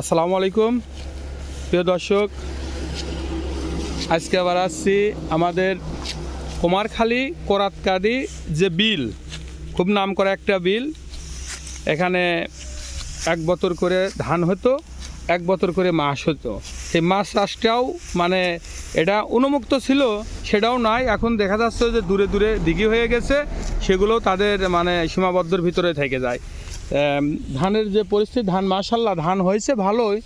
আসসালামু আলাইকুম প্রিয় দর্শক, আজকে আবার আসছি আমাদের কুমারখালী কোরাতকাদি যে বিল, খুব নাম করা একটা বিল। এখানে এক বছর করে ধান হতো, এক বছর করে মাছ হতো। সেই মাছ চাষটাও মানে এটা উন্মুক্ত ছিল সেটাও নয়, এখন দেখা যাচ্ছে যে দূরে দূরে দিঘি হয়ে গেছে, সেগুলোও তাদের মানে সীমাবদ্ধর ভিতরে থেকে যায়। ধানের যে পরিস্থিতি, ধান মাশাআল্লাহ ধান হয়েছে ভালোই,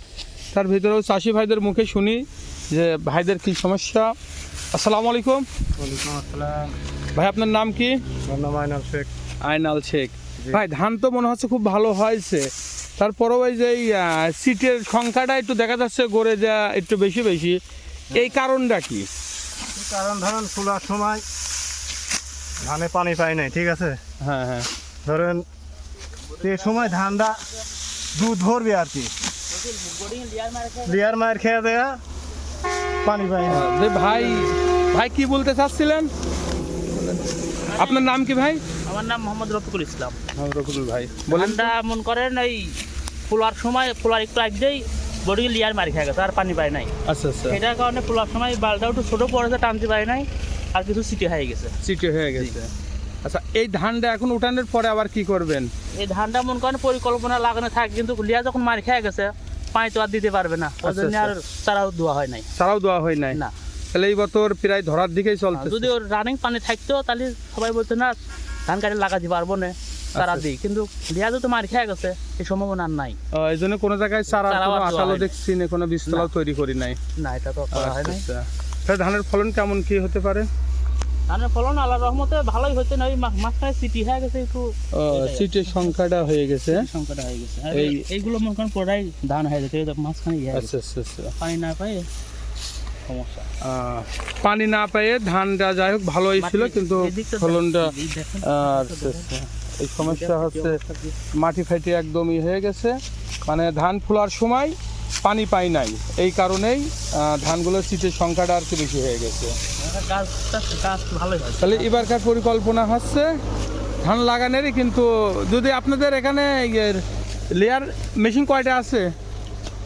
তার ভিতরেও চাষি ভাইদের মুখে শুনি যে ভাইদের কী সমস্যা। আসসালামু আলাইকুম। ওয়ালাইকুম আসসালাম। ভাই আপনার নাম কি? আমার নাম আইনাল শেখ। আইনাল শেখ ভাই, ধান তো মনে হচ্ছে খুব ভালো হয়েছে, তারপরেও এই যে সিটের সংখ্যাটা একটু দেখা যাচ্ছে গড়ে যা একটু বেশি বেশি, এই কারণটা কি? কারণ ধরেন খোলার সময় ধানে পানি পায় নাই, ঠিক আছে? হ্যাঁ হ্যাঁ, ধরেন এই সময় ধানটা দুধ ভরবে আর কি, লিয়ার মায়ের খেয়ে দেয়া পানি পায় না। ভাই ভাই কি বলতে চাচ্ছিলেন? আপনার নাম কি ভাই? আমার নাম মোহাম্মদ রফিকুল ইসলাম। রফিকুল ভাই বলেন। ধানটা মন করেন এই ফুলার সময়, ফুলার একটু আগেই বডি লিয়ার মারি খেয়ে গেছে, আর পানি পায় নাই। আচ্ছা আচ্ছা, এটার কারণে ফুলার সময় বালটা একটু ছোটো পড়েছে, টানতে পারে নাই, আর কিছু সিটি হয়ে গেছে। সিটি হয়ে গেছে। আচ্ছা, এই ধানটা এখন উঠানোর পরে আবার কি করবেন? এই ধানটা মন করেন পরিকল্পনা লাগানো থাকে, কিন্তু লিয়া যখন মারি খেয়ে গেছে পানি তো আর দিতে পারবে না, ওই জন্য আর চারাও দেওয়া হয় নাই। চারাও দেওয়া হয় নাই না। তাহলে এই বছর প্রায় ধরার দিকেই চলছে। যদি ওর রানিং পানি থাকতো তাহলে সবাই বলতো না ধান কাটে লাগাতে পারবো না, চারা দিই, কিন্তু লিয়া তো মারি খেয়ে গেছে, এই সম্ভাবনা আর নাই। এই জন্য কোনো জায়গায় চারা কোনো আশালো দেখছি না, কোনো বীজতলাও তৈরি করি নাই। না, এটা তো করা হয় নাই। তাহলে ধানের ফলন কেমন কি হতে পারে? ধানের ফলন আল্লাহর রহমতে ভালোই হচ্ছে না, ওই মাঝখানে সিটি হয়ে গেছে একটু, সিটের সংখ্যাটা হয়ে গেছে, সংকট হয়ে গেছে। এইগুলো মনে করেন পুরাই ধান হয়ে গেছে, মাঝখানে আচ্ছা আচ্ছা আচ্ছা, পানি না পাই সমস্যা। পানি না পেয়ে ধানটা যাই হোক ভালোই ছিল, কিন্তু ফলনটা আচ্ছা আচ্ছা, এই সমস্যা হচ্ছে মাটি ফাটি একদমই হয়ে গেছে, মানে ধান ফোলার সময় পানি পাই নাই, এই কারণেই ধানগুলোর সিটের সংখ্যাটা আর কি বেশি হয়ে গেছে। গাছ ভালোই হয়। তাহলে এবারকার পরিকল্পনা হচ্ছে ধান লাগানোরই, কিন্তু যদি আপনাদের এখানে লেয়ার মেশিন কয়টা আছে?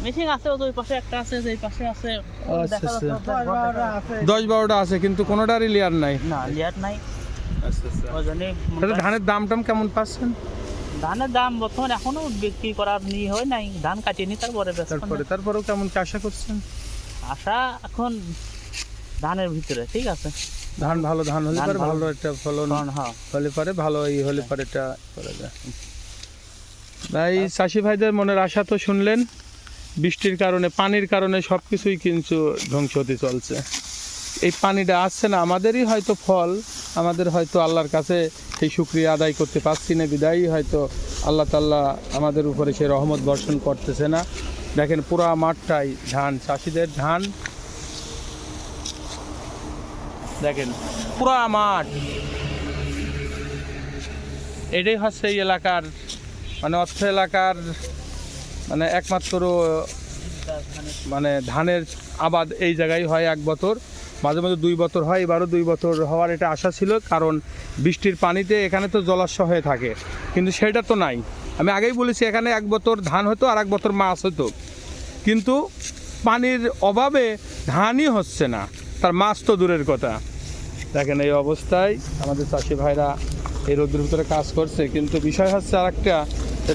মেশিন আছে, ওই পাশে একটা আছে, এই পাশে আছে, 10-12টা আছে, কিন্তু কোনোটারই লেয়ার নাই। না, লেয়ার নাই। আচ্ছা আচ্ছা, ওই জন্য তাহলে ধানের দাম টাম কেমন পাচ্ছেন? ধানের দাম বর্তমানে এখনো বিক্রি করার নিয়ে হয় নাই, ধান কাটিয়ে নি তারপরে তারপরেও কেমন কি আশা করছেন? আশা এখন ধানের ভিতরে ঠিক আছে, ধান ভালো ধান হলে পরে ভালো একটা ফলন হলে পরে ভালো হলে পরে এটা করা যায়। ভাই চাষি ভাইদের মনের আশা তো শুনলেন, বৃষ্টির কারণে পানির কারণে সব কিছুই কিন্তু ধ্বংস হতে চলছে। এই পানিটা আসছে না, আমাদেরই হয়তো ফল, আমাদের হয়তো আল্লাহর কাছে সেই শুকরিয়া আদায় করতে পারছি না, বিদায়ী হয়তো আল্লাহ তাআলা আমাদের উপরে সেই রহমত বর্ষণ করতেছে না। দেখেন পুরা মাঠটাই ধান, চাষিদের ধান, দেখেন পুরা মাঠ। এটাই হচ্ছে এই এলাকার মানে অর্থ এলাকার মানে একমাত্র মানে ধানের আবাদ এই জায়গায় হয়। এক বছর, মাঝে মাঝে 2 বছর হয়, এবারও 2 বছর হওয়ার এটা আশা ছিল, কারণ বৃষ্টির পানিতে এখানে তো জলাশয় হয়ে থাকে, কিন্তু সেটা তো নাই। আমি আগেই বলেছি এখানে 1 বছর ধান হতো আর 1 বছর মাছ হতো, কিন্তু পানির অভাবে ধানই হচ্ছে না, তার মাছ তো দূরের কথা। দেখেন এই অবস্থায় আমাদের চাষি ভাইরা এই রোদের ভিতরে কাজ করছে, কিন্তু বিষয় হচ্ছে আর একটা,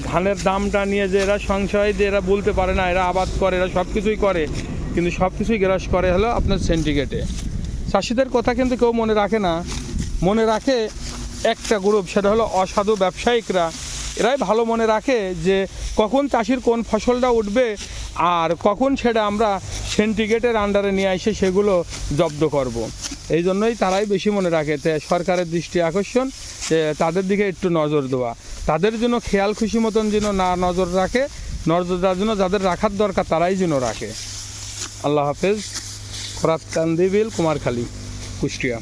ধানের দামটা নিয়ে যে এরা সংশয় দিয়ে এরা বলতে পারে না, এরা আবাদ করে, এরা সব কিছুই করে, কিন্তু সব কিছুই গ্রাস করে হলো আপনার সিন্ডিকেটে। চাষিদের কথা কিন্তু কেউ মনে রাখে না, মনে রাখে একটা গ্রুপ, সেটা হলো অসাধু ব্যবসায়িকরা। এরাই ভালো মনে রাখে যে কখন চাষির কোন ফসলটা উঠবে আর কখন সেটা আমরা সিন্ডিকেটের আন্ডারে নিয়ে এসে সেগুলো জব্দ করব। এই জন্যই তারাই বেশি মনে রাখে। সরকারের দৃষ্টি আকর্ষণ যে তাদের দিকে একটু নজর দেওয়া, তাদের জন্য খেয়াল খুশি মতন যেন না নজর রাখে, নজর দেওয়ার জন্য যাদের রাখার দরকার তারাই যেন রাখে। আল্লাহ হাফেজ। কোরাতকাদি বিল, কুমারখালী, কুষ্টিয়া।